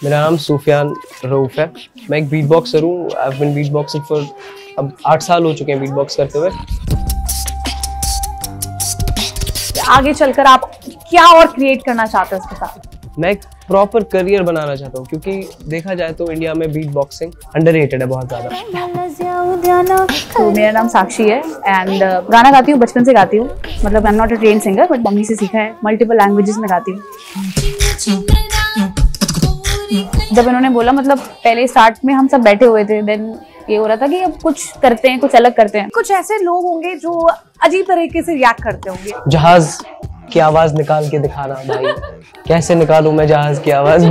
मेरा नाम सूफियान रऊफ है। मैं एक बीट बॉक्सर हूँ। I have been beat boxing for अब 8 साल हो चुके हैं बीट बॉक्स करते हुए। आगे चलकर आप क्या और क्रिएट करना चाहते हैं उसके साथ? मैं एक प्रॉपर करियर बनाना चाहता हूँ, क्योंकि देखा जाए तो इंडिया में बीट बॉक्सिंग अंडररेटेड है बहुत ज़्यादा। तो मेरा नाम साक्षी है एंड गाना गाती हूँ, बचपन से गाती हूँ। मतलब I am not a train singer but mummy से सीखा है। मल्टीपल लैंग्वेजेस में गाती हूँ। जब इन्होंने बोला, मतलब पहले स्टार्ट में हम सब बैठे हुए थे, देन ये हो रहा था कि अब कुछ करते हैं, कुछ अलग करते हैं। कुछ ऐसे लोग होंगे जो अजीब तरीके से रिएक्ट करते होंगे। जहाज की आवाज निकाल के दिखाना भाई, कैसे निकालूं मैं जहाज की आवाज?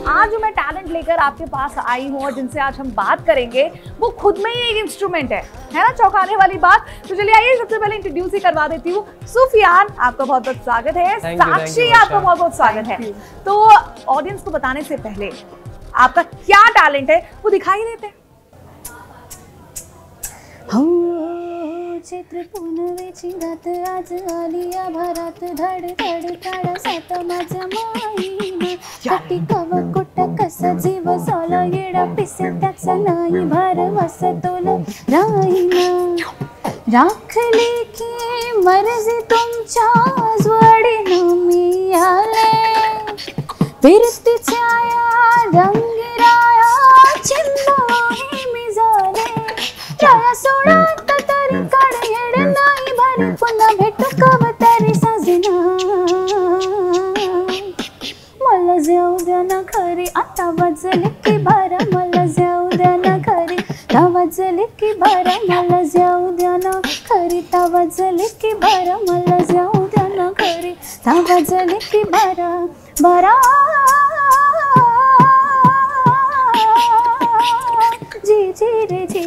आज जो मैं टैलेंट लेकर आपके पास आई हूँ और जिनसे आज हम बात करेंगे, वो खुद में ही एक इंस्ट्रूमेंट है ना, चौंकाने वाली बात। तो चलिए आइए सबसे पहले इंट्रोड्यूस ही करवा देती हूँ। सूफियान, आपका बहुत बहुत स्वागत है। साक्षी, आपका बहुत बहुत स्वागत है। तो ऑडियंस को बताने से पहले आपका क्या टैलेंट है वो दिखाई देते हैं। चित्र पुनवेची रात आज आलिया भरात धड धड काढा सात माझ्या माईना कटी कव कुट कसा जीव सोला येडा पिसे त्याचा नाही भार वसतोल राईना राखली की मर्जी तुमच्या जोडीनं मी आले फिरती छाया रंगीराया चिन्ह मी झाले राया सोडत तरी काढ येड नाही भारी पुन्हा भेटू कव तरी सजना मला जाऊ द्या ना खरी आता वाजले की बारा मला जाऊ द्या ना खरी ता वाजले की बारा मला जाऊ द्या ना खरी ता वाजले की बारा मला जाऊ द्या ना खरी ता वाजले की बारा बारा जी जी रे जी।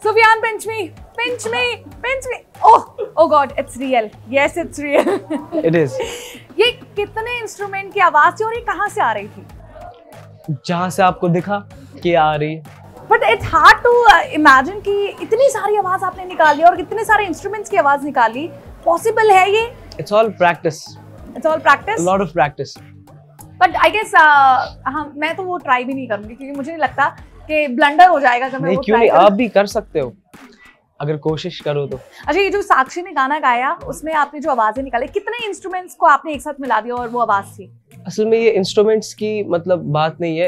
Sufyan, pinch me, pinch me, pinch me. Oh God, it's real. Yes, it's real. It is. ये कितने इंस्ट्रूमेंट की आवाज थी और ये कहाँ से आ रही थी? जहाँ से आपको दिखा कि आ रही है। But it's hard to imagine कि इतनी सारी आवाज आपने निकाली और इतने सारे इंस्ट्रूमेंट्स की आवाज निकाली। Possible है ये? It's all practice. It's all practice. A lot of practice. But I guess हाँ, मैं तो वो ट्राई भी नहीं करूँगी क्योंकि मुझे नहीं लगता कि ब्लंडर हो जाएगा अगर मैं वो क्यों नहीं, आप भी कर सकते हो अगर कोशिश करो तो। अच्छा, ये जो साक्षी ने गाना गाया उसमें आपने जो आवाजें निकाली, कितने इंस्ट्रूमेंट्स को आपने एक साथ मिला दिया और वो आवाज थी? असल में ये इंस्ट्रूमेंट्स की मतलब बात नहीं है,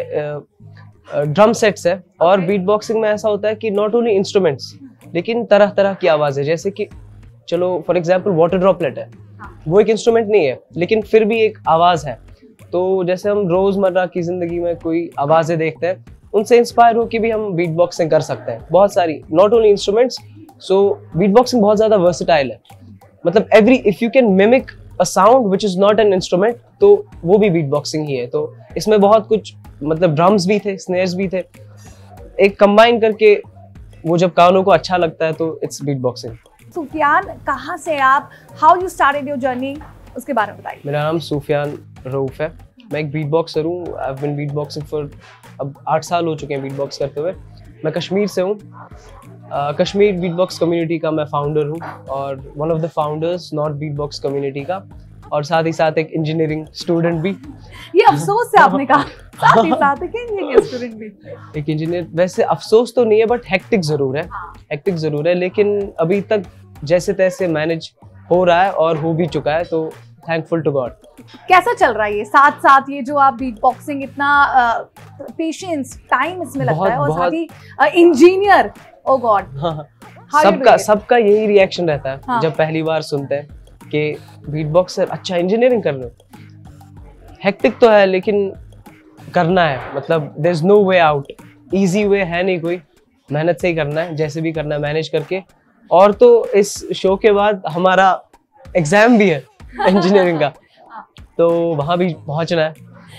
ड्रम सेट्स है। और बीट बॉक्सिंग में ऐसा होता है कि नॉट ओनली इंस्ट्रूमेंट्स लेकिन तरह तरह की आवाजें, जैसे कि चलो फॉर एग्जांपल वाटर ड्रॉपलेट है, वो एक इंस्ट्रूमेंट नहीं है लेकिन फिर भी एक आवाज है। तो जैसे हम रोजमर्रा की जिंदगी में कोई आवाजें देखते हैं, उनसे इंस्पायर होकर भी हम बीट बॉक्सिंग कर सकते हैं। बहुत सारी not only instruments. So beat boxing बहुत ज्यादा वर्सेटाइल है। मतलब every if you can mimic a sound which is not an instrument, तो वो भी बीट बॉक्सिंग ही है। तो इसमें बहुत कुछ, मतलब ड्रम्स भी थे, स्नेयर्स भी थे, एक कंबाइन करके वो जब कानों को अच्छा लगता है तो इट्स बीट बॉक्सिंग। सूफियान, कहाँ से आप, how you started your journey, उसके बारे में बताइए। मेरा नाम सूफियान रऊफ है। मैं एक बीट बॉक्सर हूँ। I have been beat boxing for अब 8 साल हो चुके हैं बीट बॉक्स करते हुए। मैं कश्मीर से हूँ। कश्मीर बीट बॉक्स कम्युनिटी का मैं फाउंडर हूँ और one of the founders north beat box community का, और साथ ही साथ एक इंजीनियरिंग स्टूडेंट भी। ये अफसोस से आपने कहा, साथ ही साथ एक इंजीनियर स्टूडेंट भी। एक इंजीनियर, वैसे अफसोस तो नहीं है बट हेक्टिक जरूर है। हेक्टिक जरूर है, लेकिन अभी तक जैसे तैसे मैनेज हो रहा है और हो भी चुका है, तो थैंकफुल टू गॉड। कैसा चल रहा है ये साथ साथ, ये जो आप बीट बॉक्सिंग, इतना पेशेंस, टाइम इसमें लगता है, और साथ ही इंजीनियर, ओ गॉड। सबका यही रिएक्शन रहता है जब पहली बार सुनते हैं कि बीट बॉक्सर, अच्छा इंजीनियरिंग कर रहे हो। हेक्टिक तो है लेकिन करना है, मतलब there is no way out. Easy way है नहीं कोई, मेहनत से ही करना है, जैसे भी करना है मैनेज करके। और तो इस शो के बाद हमारा एग्जाम भी है इंजीनियरिंग का, तो वहाँ भी पहुँचना है।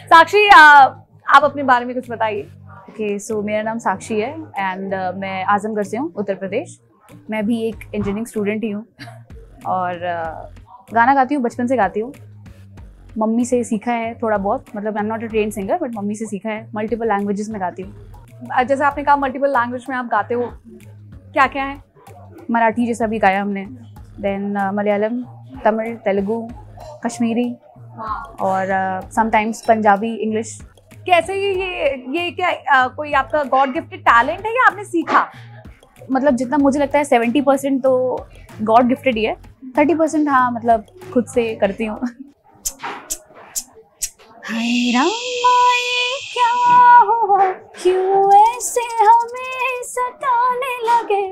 साक्षी, आप अपने बारे में कुछ बताइए। ओके, सो मेरा नाम साक्षी है एंड मैं आजमगढ़ से हूँ, उत्तर प्रदेश। मैं भी एक इंजीनियरिंग स्टूडेंट ही हूँ और गाना गाती हूँ, बचपन से गाती हूँ। मम्मी से सीखा है थोड़ा बहुत, मतलब I am not a train singer but mummy से सीखा है। मल्टीपल लैंग्वेजेस में गाती हूँ। जैसे आपने कहा मल्टीपल लैंग्वेज में आप गाते हो, क्या क्या है? मराठी जैसा भी गाया हमने, देन मलयालम, तमिल, तेलुगु, कश्मीरी और समटाइम्स पंजाबी, इंग्लिश। कैसे ये क्या कोई आपका गॉड गिफ्टेड टैलेंट है या आपने सीखा? मतलब जितना मुझे लगता है 70% तो गॉड गिफ्टेड ही है, 30% हाँ मतलब खुद से करती हूँ। हाय रामा ये क्या हुआ, क्यों ऐसे हमें सताने लगे,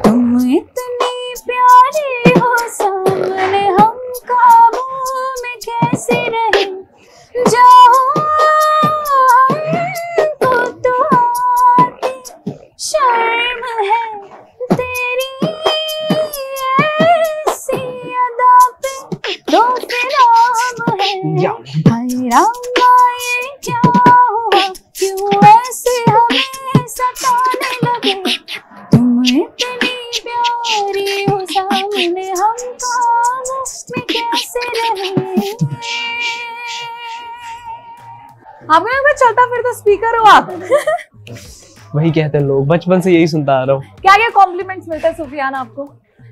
तुम इतनी प्यारी हो सामने, हम काबू में कैसे रहे, जाओ हमको तो आती शर्म है तेरी ऐसी अदा पे, तो फिर हम है। हाय रामा ये क्या हुआ, क्यों ऐसे हमें सताने लगे, तुम इतनी प्यारी हो सामने, हम काबू में कैसे रहे। आपने लगा चलता फिरता स्पीकर हो आप। वही कहते हैं लोग, बचपन से यही सुनता आ रहा हूँ। क्या क्या कॉम्प्लीमेंट्स मिलते हैं सुफियान आपको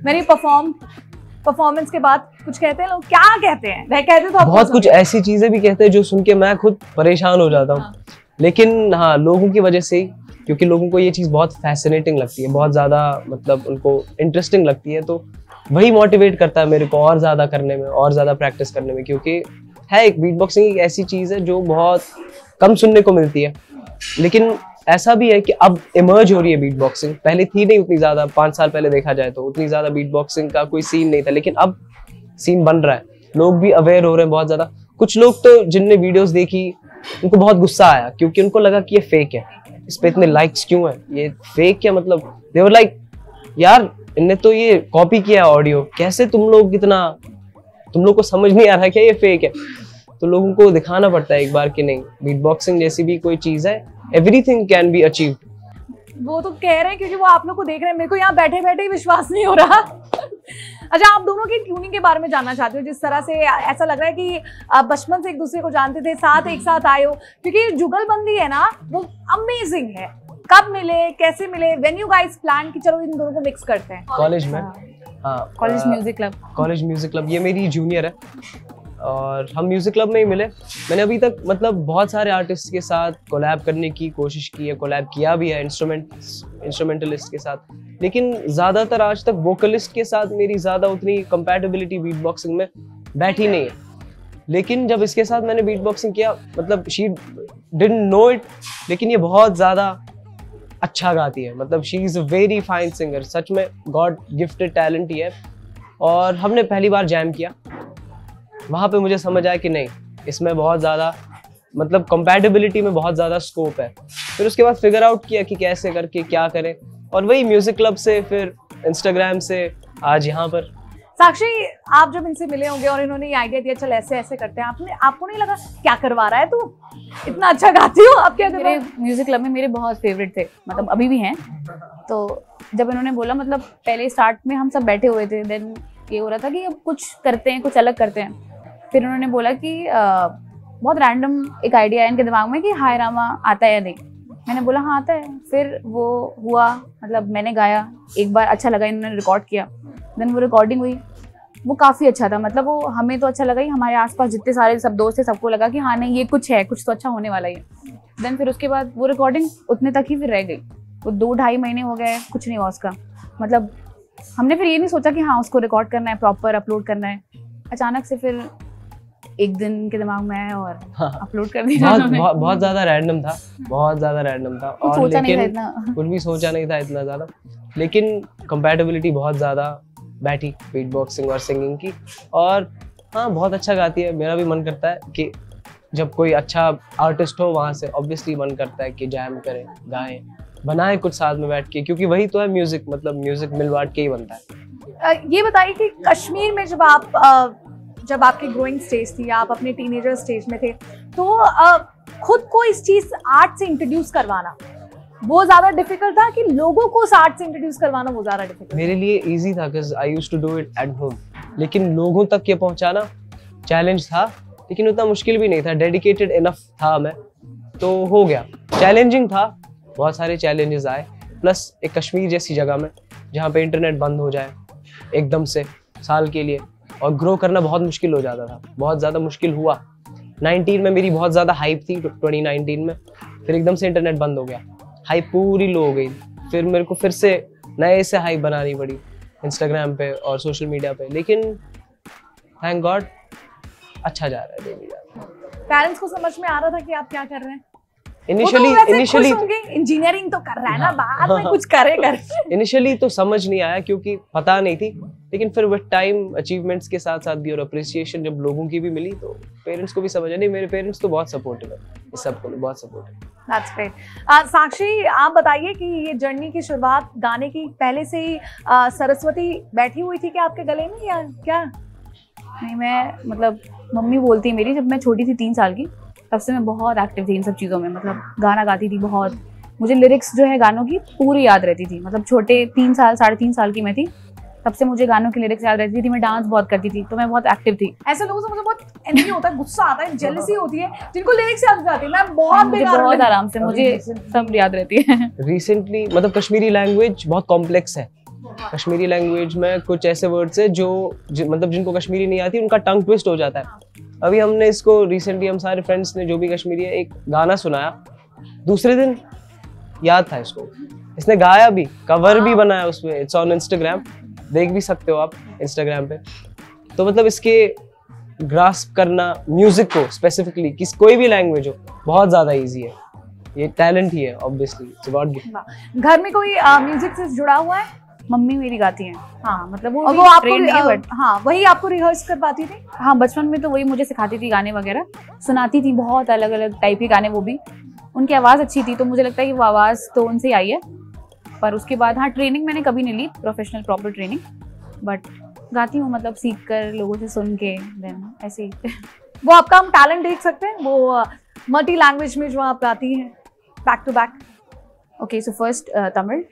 मेरी परफॉर्मेंस के बाद? कुछ कहते हैं लोग, क्या कहते हैं? वह कहते तो बहुत कुछ ऐसी चीजें भी कहते हैं जो सुन के मैं खुद परेशान हो जाता हूँ। लेकिन हाँ, लोगों की वजह से ही, क्योंकि लोगों को ये चीज बहुत फैसिनेटिंग लगती है, बहुत ज्यादा मतलब उनको इंटरेस्टिंग लगती है, तो वही मोटिवेट करता है मेरे को और ज्यादा करने में, और ज्यादा प्रैक्टिस करने में। क्योंकि है एक बीट बॉक्सिंग एक ऐसी चीज है जो बहुत कम सुनने को मिलती है, लेकिन ऐसा भी है कि अब इमर्ज हो रही है बीट बॉक्सिंग। पहले थी नहीं उतनी ज्यादा, 5 साल पहले देखा जाए तो उतनी ज्यादा बीट बॉक्सिंग का कोई सीन नहीं था, लेकिन अब सीन बन रहा है, लोग भी अवेयर हो रहे हैं बहुत ज्यादा। कुछ लोग तो जिनने वीडियोस देखी उनको बहुत गुस्सा आया, क्योंकि उनको लगा कि ये फेक है, इस पे इतने लाइक्स क्यों है, ये फेक है, मतलब दे वर लाइक यार इनने तो ये कॉपी किया ऑडियो, कैसे तुम लोग को समझ नहीं आ रहा क्या ये फेक है। तो लोगों को दिखाना पड़ता है एक बार कि नहीं, बीट बॉक्सिंग जैसी भी कोई चीज है, एवरीथिंग कैन बी अचीव्ड। वो तो कह रहे हैं क्योंकि वो आप लोग को देख रहे हैं, मेरे को यहाँ बैठे बैठे ही विश्वास नहीं हो रहा। अच्छा, आप दोनों की ट्यूनिंग के बारे में जानना चाहते हो, जिस तरह से ऐसा लग रहा है कि आप बचपन से एक दूसरे को जानते थे, एक साथ आए हो, क्योंकि जुगलबंदी है ना वो अमेजिंग है। कब मिले, कैसे मिले, व्हेन यू गाइस प्लान कि चलो इन दोनों को मिक्स करते हैं? कॉलेज में, हाँ, कॉलेज म्यूजिक क्लब। ये मेरी जूनियर है और हम म्यूजिक क्लब में ही मिले। मैंने अभी तक मतलब बहुत सारे आर्टिस्ट के साथ कोलैब करने की कोशिश की है, कोलैब किया भी है इंस्ट्रूमेंटलिस्ट के साथ, लेकिन ज्यादातर आज तक वोकलिस्ट के साथ मेरी ज्यादा उतनी कंपैटिबिलिटी बीट बॉक्सिंग में बैठी नहीं है। लेकिन जब इसके साथ मैंने बीट बॉक्सिंग किया, मतलब शी डिडंट नो इट, लेकिन ये बहुत ज्यादा अच्छा गाती है, मतलब she is a very fine singer, सच में गॉड गिफ्टेड टैलेंट ही है। और हमने पहली बार जैम किया, वहाँ पे मुझे समझ आया कि नहीं, इसमें बहुत ज़्यादा मतलब कंपैटिबिलिटी में बहुत ज़्यादा स्कोप है। फिर उसके बाद फिगर आउट किया कि कैसे करके क्या करें, और वही म्यूजिक क्लब से, फिर इंस्टाग्राम से, आज यहाँ पर। साक्षी, आप जब इनसे मिले होंगे और इन्होंने ये आइडिया दिया चल ऐसे ऐसे करते हैं, आपको नहीं लगा क्या करवा रहा है तू, इतना अच्छा गाती हो? आप क्या मेरे म्यूजिक क्लब में मेरे बहुत फेवरेट थे, मतलब अभी भी हैं। तो जब इन्होंने बोला, मतलब पहले स्टार्ट में हम सब बैठे हुए थे, देन ये हो रहा था कि अब कुछ करते हैं, कुछ अलग करते हैं। फिर उन्होंने बोला कि बहुत रैंडम एक आइडिया है इनके दिमाग में कि हाय रामा आता है या नहीं। मैंने बोला हाँ आता है। फिर वो हुआ, मतलब मैंने गाया, एक बार अच्छा लगा, इन्होंने रिकॉर्ड किया, देन वो रिकॉर्डिंग हुई, वो काफ़ी अच्छा था। मतलब वो हमें तो अच्छा लगा ही, हमारे आसपास जितने सारे सब दोस्त थे सबको लगा कि हाँ नहीं ये कुछ है, कुछ तो अच्छा होने वाला ही है। देन फिर उसके बाद वो रिकॉर्डिंग उतने तक ही फिर रह गई, वो 2-2.5 महीने हो गए, कुछ नहीं हुआ उसका। मतलब हमने फिर ये नहीं सोचा कि हाँ उसको रिकॉर्ड करना है, प्रॉपर अपलोड करना है। अचानक से फिर एक दिन के दिमाग में आया और अपलोड कर दिया। बहुत ज्यादा रैंडम था, बहुत ज्यादा रैंडम था, और सोचा नहीं था लेकिन इतना, कुछ भी सोचा नहीं था इतना ज्यादा, लेकिन कंपैटिबिलिटी बहुत ज्यादा बैठी बीट बॉक्सिंग और सिंगिंग की। और हाँ, बहुत अच्छा गाती है। मेरा भी मन करता है कि जब कोई अच्छा आर्टिस्ट हो वहाँ से ऑब्वियसली मन करता है कि जैम करें, गाएं, बनाएं कुछ साथ में बैठ के, क्योंकि वही तो है म्यूजिक, मतलब म्यूजिक मिल बांट के ही बनता है। ये बताइए कि कश्मीर में जब आपकी ग्रोइंग स्टेज थी, आप अपने टीनेजर स्टेज में थे, तो खुद को इस चीज आर्ट से इंट्रोड्यूस करवाना वो ज्यादा डिफिकल्ट था कि लोगों को उस आर्ट से इंट्रोड्यूस करवाना वो ज्यादा डिफिकल्ट? मेरे लिए इजी था, because I used to do it at home, लेकिन लोगों तक ये पहुंचाना चैलेंज था, लेकिन उतना मुश्किल भी नहीं था, डेडिकेटेड इनफ था मैं, तो हो गया। चैलेंजिंग था, बहुत सारे चैलेंजेस आए, प्लस एक कश्मीर जैसी जगह में जहाँ पे इंटरनेट बंद हो जाए एकदम से साल के लिए, और ग्रो करना बहुत मुश्किल हो जाता था, बहुत ज़्यादा मुश्किल हुआ। 19 में मेरी बहुत ज़्यादा हाइप थी, 2019 में, फिर एकदम से इंटरनेट बंद हो गया, हाइप पूरी लो हो गई, फिर मेरे को फिर से नए से हाइप बनानी पड़ी इंस्टाग्राम पे और सोशल मीडिया पे, लेकिन थैंक गॉड अच्छा जा रहा है डेली जा रहा है। पेरेंट्स को समझ में आ रहा था कि आप क्या कर रहे हैं? इनिशियली इंजीनियरिंग तो कर रहा है ना, बाद में कुछ करे इनिशियली तो समझ नहीं आया क्योंकि पता नहीं थी, लेकिन फिर विद टाइम अचीवमेंट्स के साथ साथ भी और अप्रिसिएशन जब लोगों की भी मिली तो पेरेंट्स को भी समझ आया। नहीं, मेरे पेरेंट्स तो बहुत सपोर्टिव है, इस सब को बहुत सपोर्टिव। That's great. साक्षी, आप बताइए कि ये जर्नी की शुरुआत गाने की पहले से ही सरस्वती बैठी हुई थी क्या आपके गले में या क्या? नहीं, मैं मतलब मम्मी बोलती है मेरी, जब मैं छोटी थी 3 साल की तब से मैं बहुत एक्टिव थी इन सब चीज़ों में, मतलब गाना गाती थी बहुत, मुझे लिरिक्स जो है गानों की पूरी याद रहती थी, मतलब छोटे 3 साल 3.5 साल की मैं थी तब से मुझे गानों की लिरिक्स याद रहती थी, मैं डांस बहुत करती थी, तो मैं बहुत एक्टिव थी। ऐसे लोगों से मुझे बहुत एनर्जी होता है, गुस्सा आता है, जेलसी होती है जिनको लिरिक्स याद जाती है। मैं बहुत बेकार, बहुत आराम से मुझे सब याद रहती है। रिसेंटली मतलब कश्मीरी लैंग्वेज बहुत कॉम्प्लेक्स है, कश्मीरी लैंग्वेज में कुछ ऐसे वर्ड्स है जो मतलब जिनको कश्मीरी नहीं आती उनका टंग ट्विस्ट हो जाता है। अभी हमने इसको रिसेंटली हम सारे फ्रेंड्स ने जो भी कश्मीरी है एक गाना सुनाया, दूसरे दिन याद था इसको, इसने गाया भी, कवर भी बनाया उसमें, इट्स ऑन इंस्टाग्राम, देख भी सकते हो आप इंस्टाग्राम पे। तो मतलब इसके ग्रास्प करना म्यूजिक को स्पेसिफिकली कोई भी लैंग्वेज हो बहुत ज्यादा इजी है, ये टैलेंट ही है ऑब्वियसली, इट्स गॉड गिफ्ट। घर में कोई म्यूजिक से जुड़ा हुआ है? मम्मी मेरी गाती हैं। हाँ, मतलब वो आपको हाँ वही आपको रिहर्स कर पाती थी? हाँ, बचपन में तो वही मुझे सिखाती थी, गाने वगैरह सुनाती थी, बहुत अलग अलग टाइप के गाने, वो भी उनकी आवाज़ अच्छी थी तो मुझे लगता है कि वो आवाज़ तो उनसे ही आई है। पर उसके बाद हाँ, ट्रेनिंग मैंने कभी नहीं ली, प्रोफेशनल प्रॉपर ट्रेनिंग, बट गाती हूँ मतलब सीख कर, लोगों से सुन के, देन ऐसे ही। वो आपका हम टैलेंट देख सकते हैं, वो मल्टी लैंग्वेज में जो आप गाती हैं back to back? Okay, so first Tamil.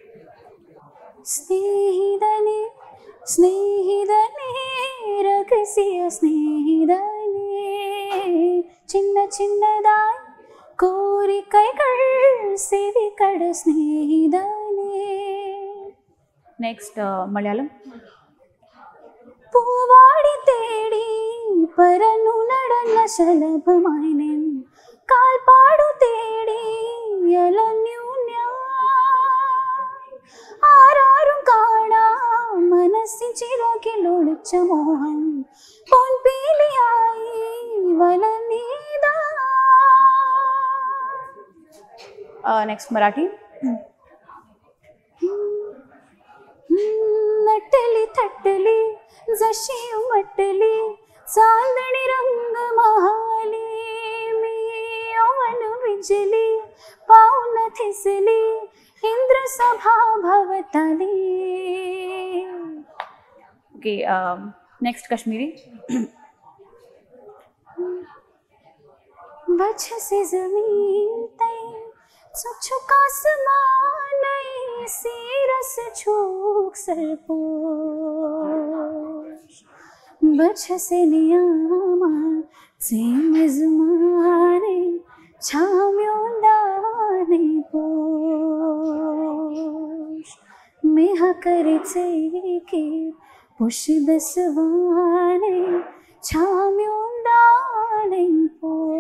स्नेहिदने स्नेहिदने रगसिय स्नेहिदने चिन्न चिन्नदाय कोरिकैകൾ सेविकड स्नेहिदने। नेक्स्ट मलयालम। പൂവാടി തേടി പരന്നു നടന്ന ശലഭമായനൻ കാൽപ്പാടു തേടി അലഞ്ഞു ഞാൻ ആരാരും കാണാ മനസ്സിൻ ചിറകിൽ ഒളിച്ച മോഹൻ പൊൻപീലിയായി വലനീതാ। नेक्स्ट मराठी। नटली थटली जशी उमटली चांदणी रंग महाली मी ओवन विजली पाऊन थिसली इंद्र सभा भवताली। Okay, next Kashmiri. बच से जमीन तय छुक आसमान सीरस छूक सरपोश बच से नियामा से मजमाने छाम्योंदाने पोश मेहा करीचे की पुष दसवाने छाम्योंदाने पोश।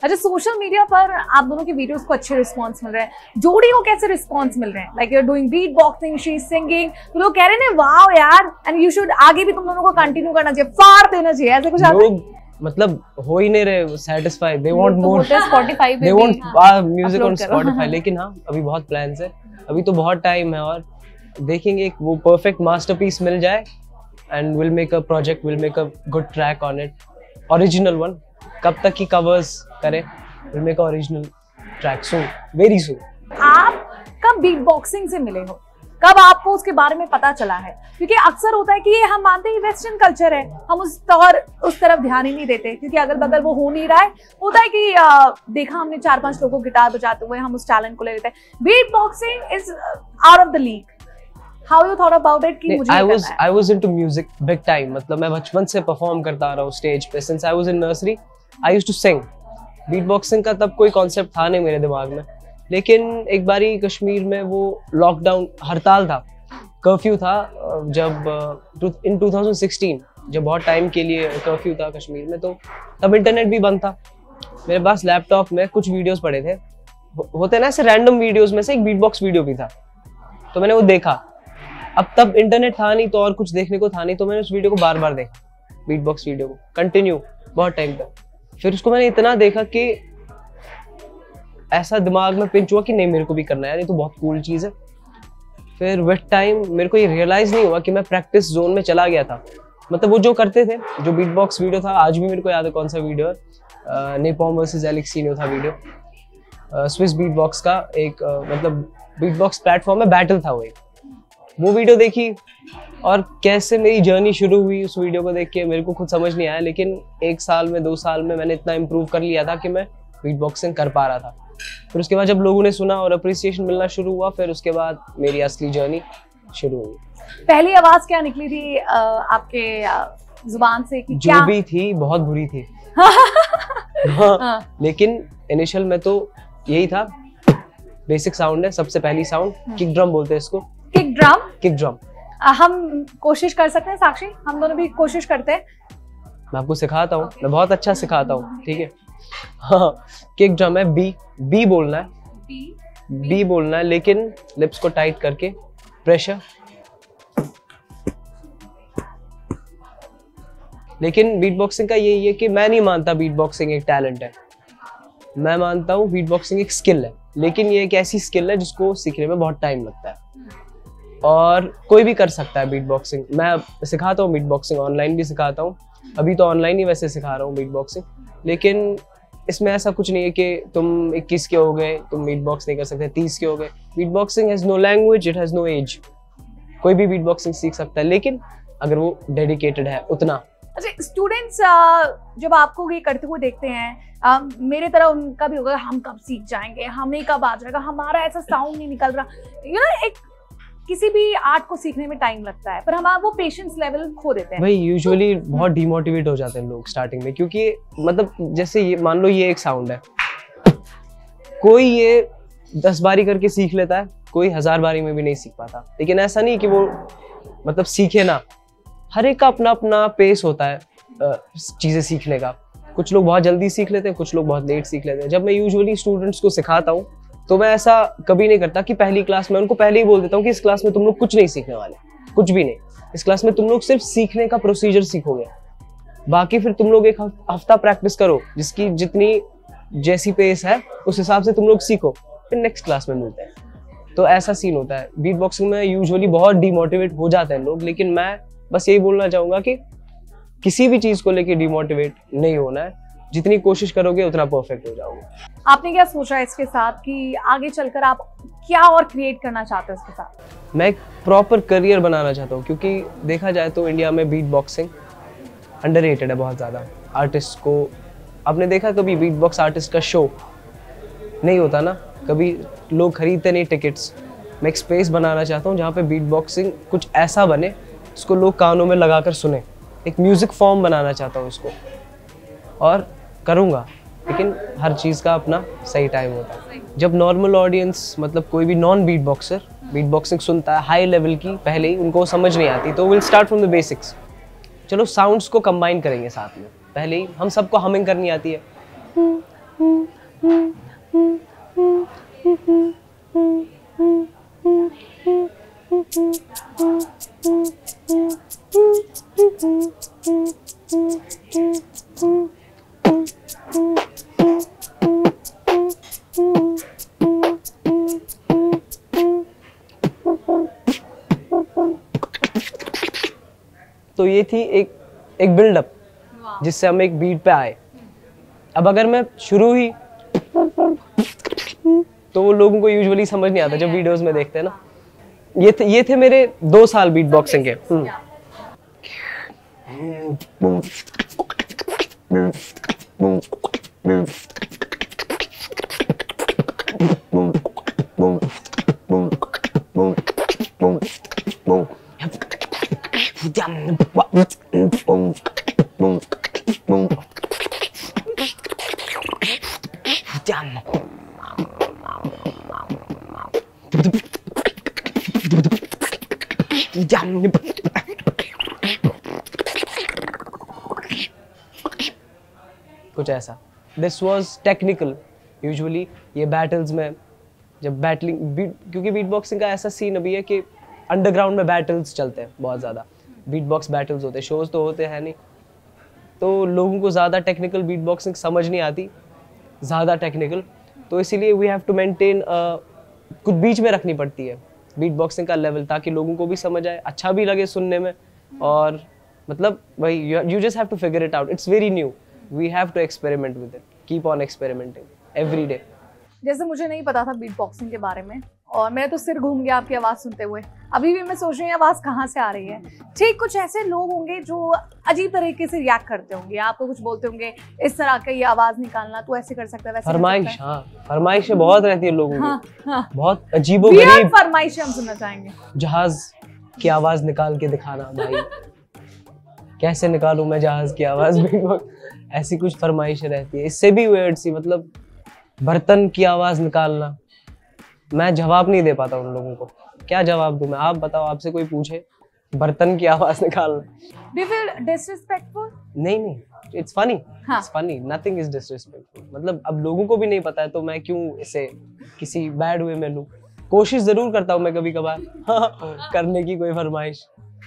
अच्छा, सोशल मीडिया पर आप दोनों की वीडियोस को अच्छे रिस्पांस मिल रहे हैं, जोड़ी को कैसे रिस्पांस मिल रहे हैं? Like you are doing beat boxing, she is singing, तो लोग कह रहे हैं वाओ यार, एंड यू शुड आगे भी तुम दोनों को कंटिन्यू करना चाहिए, फाड़ देना चाहिए, ऐसे कुछ लोग मतलब हो ही नहीं रहे satisfy, they want more, Spotify पे they want music on Spotify. लेकिन हाँ, अभी बहुत प्लान्स है, अभी तो बहुत टाइम है और देखेंगे वो परफेक्ट मास्टरपीस मिल जाए and will make a project, will make a good track on it, original one. कब तक की कवर्स करें, will make a original track soon, very soon. आप कब बीट बॉक्सिंग से मिले हो, कब आपको उसके बारे में पता चला है? क्योंकि अक्सर होता है कि ये हम मानते हैं वेस्टर्न कल्चर है, हम उस तरफ ध्यान ही नहीं देते क्योंकि अगल बगल वो हो नहीं रहा है। होता है कि देखा हमने 4-5 लोगों को गिटार बजाते हुए, हम उस टैलेंट को ले लेते हैं। Beat boxing is out of the league, how you thought about it कि मुझे ये करना है? I was into music big time. मतलब मैं बचपन से परफॉर्म करता आ रहा हूँ स्टेज पे. Since I was in nursery, I used to sing. Beat boxing का तब कोई कॉन्सेप्ट था नहीं मेरे दिमाग में, लेकिन एक बारी कश्मीर में वो लॉकडाउन हड़ताल था, कर्फ्यू था, जब इन 2016 जब बहुत टाइम के लिए कर्फ्यू था कश्मीर में, तो तब इंटरनेट भी बंद था. मेरे पास लैपटॉप में कुछ वीडियोस पड़े थे, होते ना ऐसे रैंडम वीडियोस में से एक बीट बॉक्स वीडियो भी था, तो मैंने वो देखा. अब तब इंटरनेट था नहीं तो और कुछ देखने को था नहीं, तो मैंने उस वीडियो को बार बार देखा, बीट बॉक्स वीडियो को कंटिन्यू बहुत टाइम तक. फिर उसको मैंने इतना देखा कि ऐसा दिमाग में पिंच हुआ कि नहीं मेरे को भी करना है, ये तो बहुत कूल चीज़ है. फिर विद टाइम मेरे को ये रियलाइज़ नहीं हुआ कि मैं प्रैक्टिस जोन में चला गया था. मतलब वो जो करते थे, जो बीट बॉक्स वीडियो था, आज भी मेरे को याद है कौन सा वीडियो है, नेपॉम वर्सेस एलेक्सिनो था वीडियो, स्विस बीट बॉक्स का एक मतलब बीट बॉक्स प्लेटफॉर्म में बैटल था वो वीडियो देखी और कैसे मेरी जर्नी शुरू हुई उस वीडियो को देख के मेरे को खुद समझ नहीं आया, लेकिन 1 साल में 2 साल में मैंने इतना इम्प्रूव कर लिया था कि मैं बीट बॉक्सिंग कर पा रहा था. फिर उसके बाद जब लोगों ने सुना और अप्रिसिएशन मिलना शुरू हुआ, फिर उसके बाद मेरी असली जर्नी शुरू हुई. पहली आवाज क्या निकली थी आपके जुबान से कि क्या? जो भी थी बहुत बुरी थी. हाँ, लेकिन इनिशियल में तो यही था, बेसिक साउंड है, सबसे पहली साउंड किक ड्रम बोलते हैं इसको. Kick drum? Kick drum. हम कोशिश कर सकते हैं साक्षी, हम दोनों भी कोशिश करते हैं. मैं आपको सिखाता हूँ, मैं बहुत अच्छा सिखाता हूँ, ठीक है. हाँ, किक ड्रम है, बी बोलना है, बी बोलना है, लेकिन लिप्स को टाइट करके प्रेशर. लेकिन बीट बॉक्सिंग का यही है कि मैं नहीं मानता बीट बॉक्सिंग एक टैलेंट है, मैं मानता हूँ बीट बॉक्सिंग एक स्किल है. लेकिन ये एक ऐसी स्किल है जिसको सीखने में बहुत टाइम लगता है और कोई भी कर सकता है बीट बॉक्सिंग. मैं सिखाता हूँ बीट बॉक्सिंग, ऑनलाइन भी सिखाता हूँ, अभी तो ऑनलाइन ही वैसे सिखा रहा हूँ बीट बॉक्सिंग. लेकिन इसमें ऐसा कुछ नहीं है कि तुम 21 के हो गए तुम बीट बॉक्स नहीं कर सकते, 30 के हो गए. Beat boxing has no language, it has no age. कोई भी बीट बॉक्सिंग सीख सकता है, लेकिन अगर वो डेडिकेटेड है उतना. अच्छा, स्टूडेंट्स जब आपको ये करते हुए देखते हैं, मेरे तरह उनका भी होगा, हम कब सीख जाएंगे, हमें कब आ जाएगा, हमारा ऐसा साउंड नहीं निकल रहा. एक किसी भी आर्ट को सीखने में टाइम लगता है, पर हम वो पेशेंस लेवल खो देते हैं. भाई यूजुअली बहुत डिमोटिवेट हो जाते हैं लोग स्टार्टिंग में, क्योंकि मतलब जैसे ये मान लो ये एक साउंड है, कोई ये 10 बारी करके सीख लेता है, कोई 1000 बारी में भी नहीं सीख पाता. लेकिन ऐसा नहीं कि वो मतलब सीखे ना, हर एक का अपना अपना पेस होता है चीज़ें सीखने का. कुछ लोग बहुत जल्दी सीख लेते हैं, कुछ लोग बहुत लेट सीख लेते हैं. जब मैं यूजुअली स्टूडेंट्स को सिखाता हूँ तो मैं ऐसा कभी नहीं करता कि पहली क्लास में उनको पहले ही बोल देता हूँ कि इस क्लास में तुम लोग कुछ नहीं सीखने वाले, कुछ भी नहीं. इस क्लास में तुम लोग सिर्फ सीखने का प्रोसीजर सीखोगे, बाकी फिर तुम लोग एक हफ्ता प्रैक्टिस करो, जिसकी जितनी जैसी पेस है उस हिसाब से तुम लोग सीखो, फिर नेक्स्ट क्लास में मिलते हैं. तो ऐसा सीन होता है बीट बॉक्सिंग में. यूजुअली बहुत डिमोटिवेट हो जाते हैं लोग, लेकिन मैं बस यही बोलना चाहूँगा कि किसी भी चीज़ को लेके डिमोटिवेट नहीं होना है, जितनी कोशिश करोगे उतना परफेक्ट हो जाओगे. आपने क्या सोचा है इसके साथ कि आगे चलकर आप क्या और क्रिएट करना चाहते हो इसके साथ? मैं एक प्रॉपर करियर बनाना चाहता हूँ, क्योंकि देखा जाए तो इंडिया में बीट बॉक्सिंग अंडररेटेड है बहुत ज़्यादा. आर्टिस्ट को आपने देखा कभी बीट बॉक्स आर्टिस्ट का शो नहीं होता ना, कभी लोग खरीदते नहीं टिकट्स. मैं एक स्पेस बनाना चाहता हूँ जहाँ पे बीट बॉक्सिंग कुछ ऐसा बने जिसको लोग कानों में लगा कर सुने. एक म्यूज़िक फॉर्म बनाना चाहता हूँ इसको, और करूँगा, लेकिन हर चीज़ का अपना सही टाइम होता है. जब नॉर्मल ऑडियंस मतलब कोई भी non beat boxer beat boxing सुनता है हाई लेवल की, पहले ही उनको समझ नहीं आती, तो will start from the basics. चलो साउंड्स को कंबाइन करेंगे साथ में. पहले ही हम सबको हमिंग करनी आती है, तो ये थी एक बिल्डअप जिससे हम एक बीट पे आए. अब अगर मैं शुरू ही तो वो लोगों को यूजुअली समझ नहीं आता जब वीडियोस में देखते हैं ना. ये थे मेरे 2 साल बीट बॉक्सिंग के. कुछ ऐसा। This was technical. यूजुअली ये बैटल्स में जब बैटलिंग क्योंकि बीट बॉक्सिंग का ऐसा सीन अभी है कि अंडरग्राउंड में बैटल्स चलते हैं बहुत ज़्यादा, बीट बॉक्स बैटल्स होते हैं, शोज तो होते हैं नहीं, तो लोगों को ज़्यादा टेक्निकल बीट बॉक्सिंग समझ नहीं आती, ज़्यादा टेक्निकल, तो इसीलिए वी हैव टू मेंटेन कुछ बीच में रखनी पड़ती है बीट बॉक्सिंग का लेवल, ताकि लोगों को भी समझ आए, अच्छा भी लगे सुनने में, और मतलब वही you just have to figure it out, it's very new, we have to experiment with it, keep on experimenting every day. जैसे मुझे नहीं पता था बीट बॉक्सिंग के बारे में, और मैं तो सिर घूम गया आपकी आवाज़ सुनते हुए। अभी भी मैं सोच रही हूँ आवाज़ कहाँ से आ रही है। ठीक, कुछ ऐसे लोग होंगे जो अजीब तरीके से रिएक्ट करते होंगे, आपको कुछ बोलते होंगे इस तरह का ये आवाज़ निकालना, तो ऐसे कर सकता है, वैसे फरमाइश, हाँ फरमाइशें बहुत रहती है लोगों की, हाँ, हाँ। बहुत अजीबोगरीब फरमाइशें हम सुनना चाहेंगे। जहाज की आवाज निकाल के दिखाना भाई, कैसे निकालूं मैं जहाज की आवाज, ऐसी कुछ फरमाइशें रहती है। इससे भी वेयर्ड सी, मतलब बर्तन की आवाज निकालना, मैं जवाब नहीं दे पाता उन लोगों को, क्या जवाब दूं मैं, आप बताओ, आपसे कोई पूछे बर्तन की आवाज निकालना। Do you feel disrespectful? नहीं, इट्स फनी, हाँ। It's funny, nothing is disrespectful, मतलब अब लोगों को भी नहीं पता है तो मैं क्यों इसे किसी बैड वे में लूं। कोशिश जरूर करता हूँ मैं कभी कभार करने की कोई फरमाइश,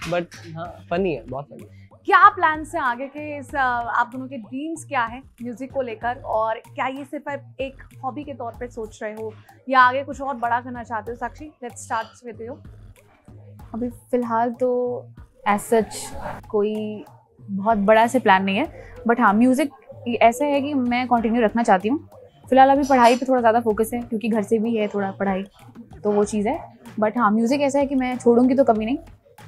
बट हाँ फनी है, बहुत फनी। क्या प्लान्स हैं आगे के, इस आप दोनों के ड्रीम्स क्या है म्यूजिक को लेकर, और क्या ये सिर्फ आप एक हॉबी के तौर पे सोच रहे हो या आगे कुछ और बड़ा करना चाहते हो? साक्षी, लेट्स स्टार्ट विद यू। अभी फ़िलहाल तो एज सच कोई बहुत बड़ा से प्लान नहीं है, बट हाँ म्यूज़िक ऐसा है कि मैं कंटिन्यू रखना चाहती हूँ। फ़िलहाल अभी पढ़ाई पे थोड़ा ज़्यादा फोकस है, क्योंकि घर से भी है थोड़ा पढ़ाई, तो वो चीज़ है। बट हाँ म्यूज़िक ऐसा है कि मैं छोड़ूंगी तो कभी नहीं।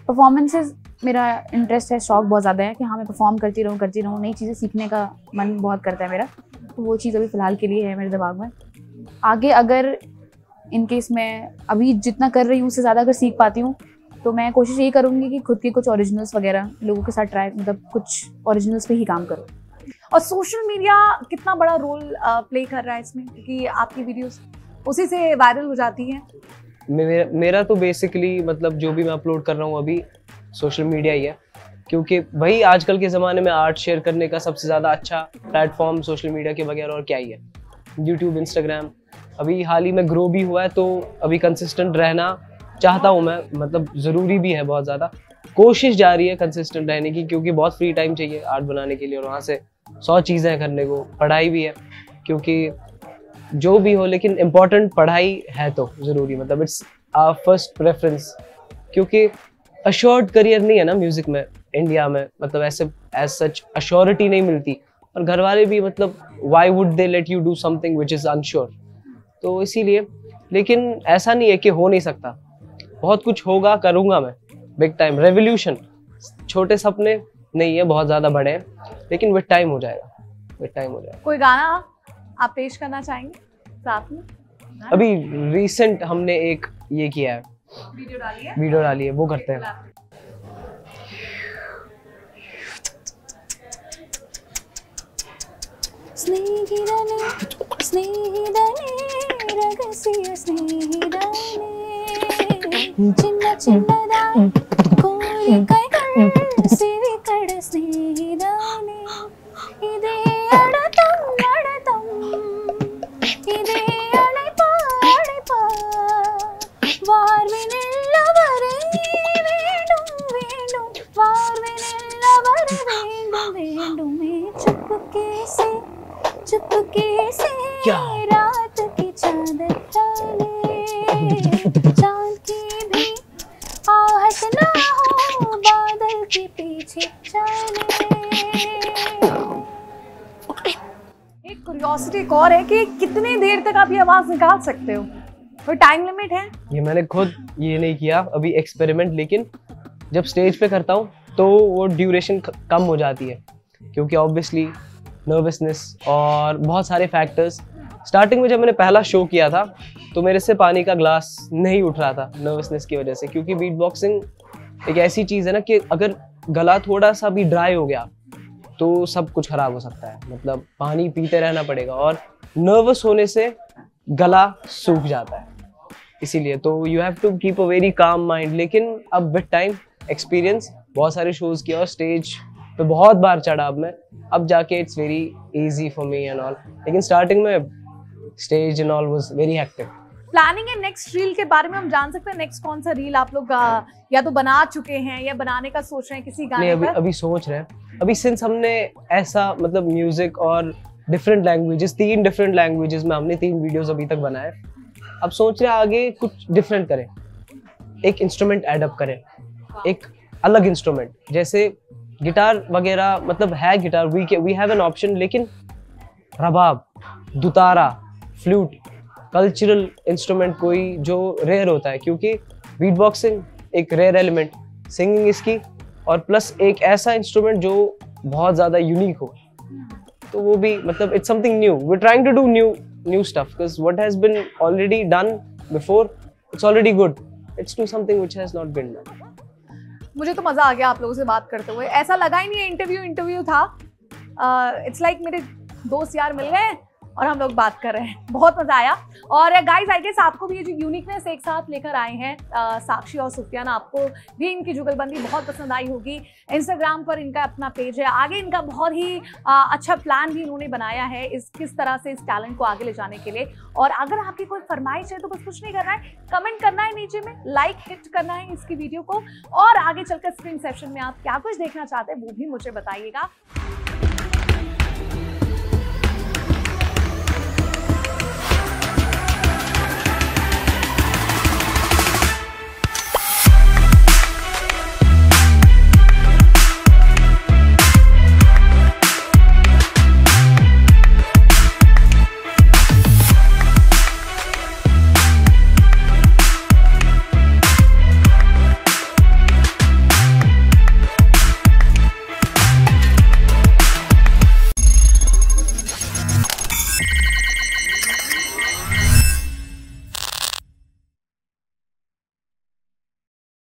परफॉर्मेंसेस मेरा इंटरेस्ट है, शौक बहुत ज़्यादा है कि हाँ मैं परफॉर्म करती रहूँ, नई चीज़ें सीखने का मन बहुत करता है मेरा, तो वो चीज़ अभी फ़िलहाल के लिए है मेरे दिमाग में। आगे अगर इन केस मैं अभी जितना कर रही हूँ उससे ज़्यादा अगर सीख पाती हूँ तो मैं कोशिश यही करूँगी कि खुद के कुछ ओरिजिनल्स वगैरह लोगों के साथ ट्राई, मतलब कुछ ओरिजिनल्स पे ही काम करूँ। और सोशल मीडिया कितना बड़ा रोल प्ले कर रहा है इसमें, क्योंकि आपकी वीडियोस उसी से वायरल हो जाती हैं? मेरा तो बेसिकली मतलब जो भी मैं अपलोड कर रहा हूँ अभी सोशल मीडिया ही है, क्योंकि वही आजकल के ज़माने में आर्ट शेयर करने का सबसे ज़्यादा अच्छा प्लेटफॉर्म सोशल मीडिया के बगैर और क्या ही है। यूट्यूब, इंस्टाग्राम अभी हाल ही में ग्रो भी हुआ है, तो अभी कंसिस्टेंट रहना चाहता हूँ मैं, मतलब ज़रूरी भी है, बहुत ज़्यादा कोशिश जारी है कंसिस्टेंट रहने की, क्योंकि बहुत फ्री टाइम चाहिए आर्ट बनाने के लिए, और वहाँ से 100 चीज़ें हैं करने को, पढ़ाई भी है, क्योंकि जो भी हो लेकिन इम्पोर्टेंट पढ़ाई है तो ज़रूरी, मतलब इट्स आवर फर्स्ट प्रेफरेंस, क्योंकि अश्योर्ड करियर नहीं है ना म्यूज़िक में इंडिया में, मतलब ऐसे एज सच अश्योरिटी नहीं मिलती, और घर वाले भी मतलब why would they let you do something which is unsure, तो इसीलिए। लेकिन ऐसा नहीं है कि हो नहीं सकता, बहुत कुछ होगा, करूँगा मैं बिग टाइम रेवोल्यूशन। छोटे सपने नहीं है, बहुत ज़्यादा बड़े हैं, लेकिन विद टाइम हो जाएगा, विद टाइम हो जाएगा। कोई गाना आप पेश करना चाहेंगे साथ में? अभी रिसेंट हमने एक ये किया है, वीडियो डाली है, वो करते हैं। ಸ್ನೇಹಿರನೆ ಸ್ನೇಹಿರನೆ ರಹಸ್ಯ ಸ್ನೇಹಿರನೆ ಚಿನ್ನ ಚಿನ್ನದ ಕೋರಿಕೆಗಳು ಸಿರಿಕಡ ಸ್ನೇಹಿರನೆ ಇದೇ ಅಡತಂ ಅಡತಂ ಇದೇ ಅழைಪ ಅழைಪ வாழ்வினில்லவரை வேண்டும் வேண்டும் வாழ்வினில்லவரை வேண்டும் வேண்டுமே चुपके से रात की चादर डाले चांद की भी आहट ना हो बादल के पीछे चले। एक क्यूरियोसिटी एक और है कि कितनी देर तक आप ये आवाज निकाल सकते हो, कोई टाइम लिमिट है? ये मैंने खुद ये नहीं किया अभी एक्सपेरिमेंट, लेकिन जब स्टेज पे करता हूँ तो वो ड्यूरेशन कम हो जाती है, क्योंकि ऑब्वियसली नर्वसनेस और बहुत सारे फैक्टर्स। स्टार्टिंग में जब मैंने पहला शो किया था तो मेरे से पानी का ग्लास नहीं उठ रहा था नर्वसनेस की वजह से, क्योंकि बीट बॉक्सिंग एक ऐसी चीज़ है ना कि अगर गला थोड़ा सा भी ड्राई हो गया तो सब कुछ खराब हो सकता है, मतलब पानी पीते रहना पड़ेगा और नर्वस होने से गला सूख जाता है, इसीलिए तो you have to keep a very calm mind. लेकिन अब विद टाइम एक्सपीरियंस, बहुत सारे शोज किया और स्टेज पे बहुत बार चढ़ा अब जाके it's very easy for me and all. लेकिन स्टार्टिंग में stage and all was very hectic. Planning है नेक्स्ट रील के बारे में हम जान सकते हैं? नेक्स्ट कौन सा रील आप लोग या तो बना चुके हैं या बनाने का सोच रहे हैं किसी गाने नहीं, पर? अभी सोच रहे हैं। अभी सिंस हमने ऐसा मतलब म्यूजिक और डिफरेंट लैंग्वेजेस, 3 डिफरेंट लैंग्वेजेस में हमने 3 वीडियोस अभी तक बनाए। अब सोच रहे हैं आगे कुछ डिफरेंट करें, एक इंस्ट्रूमेंट एडअप करें, एक अलग इंस्ट्रूमेंट, जैसे गिटार वगैरह, मतलब है guitar, we have an option, लेकिन रबाब, दुतारा, फ्लूट, कल्चरल इंस्ट्रूमेंट कोई जो रेयर होता है, क्योंकि बीट बॉक्सिंग एक रेयर एलिमेंट, सिंगिंग इसकी, और प्लस एक ऐसा इंस्ट्रूमेंट जो बहुत ज़्यादा यूनिक हो, तो वो भी मतलब it's something new. We are trying to do new stuff because what has been already done before, it's already good. It's do something which has not been done. मुझे तो मजा आ गया आप लोगों से बात करते हुए, ऐसा लगा ही नहीं है इंटरव्यू था। इट्स लाइक मेरे दोस्त यार मिल गए और हम लोग बात कर रहे हैं, बहुत मजा आया। और गाइस आई गेस आपको भी ये जो यूनिकनेस एक साथ लेकर आए हैं साक्षी और सुफियान, आपको भी इनकी जुगलबंदी बहुत पसंद आई होगी। इंस्टाग्राम पर इनका अपना पेज है, आगे इनका बहुत ही अच्छा प्लान भी इन्होंने बनाया है इस किस तरह से इस टैलेंट को आगे ले जाने के लिए। और अगर आपकी कोई फरमाइश है तो बस कुछ नहीं करना है, कमेंट करना है नीचे में, लाइक हिट करना है इसकी वीडियो को, और आगे चलकर स्क्रीन सेक्शन में आप क्या कुछ देखना चाहते हैं वो भी मुझे बताइएगा।